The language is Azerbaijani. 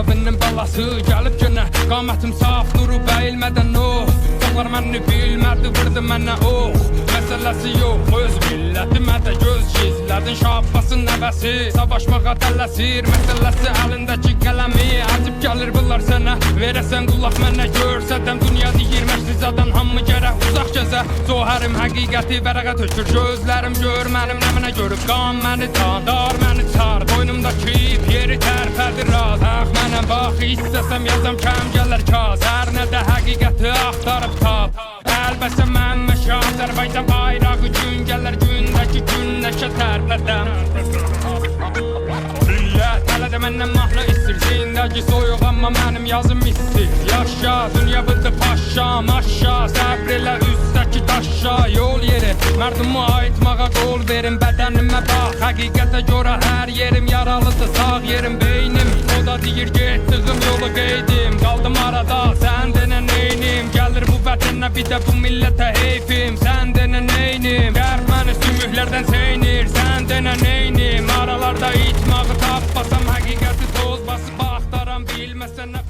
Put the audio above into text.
Firavunun balası gəlib günə, qamətim saf, nuru bəyilmədən Uşaqlar məni bilmədi, vurdu mənə Məsələsi yox, öz millətimə də göz gizlədin Şabbasın nəvəsi, savaşmağa tələsir Məsələsi əlindəki qələmi, acib gəlir bunlar sənə Verəsən qulaq mənə, görsədəm dünya deyir məşrizadan Hamı gərək uzaq gəzə, zohərim həqiqəti vərəqə tökür Gözlərim gör mənim nəminə görüb, qan məni dar məni çar Boynumdakı ip yeri tərpədir raz mənə bax, istəsəm yazam kəm gələr kaz Hər nədə həqiqəti axtarıb tap Əlbəsə mən məşə Azərbaycan bayrağı gün gələr gündəki günnəşə tərpədəm Millət hələ də məndən mahnı istir Zindəki soyuq amma mənim yazım istir Yaşa, dünya bıdı paşa, maşa Səbr elə üstdəki daşa Yol yeri, mərdumu aytmağa qol verin Bədənimə bax, həqiqətə görə hər yerim yaralıdır Sağ yerim, beynim O da deyir getdiyim yolu qeydim Qaldım arada, sən denə neynim Gəlir bu vətənə bir də bu millətə heyfim Sən denə neynim Qərb məni sümüklərdən seynir Sən denə neynim Aralarda itmağı tapmasam Həqiqəti toz basıb axtaram bilməsən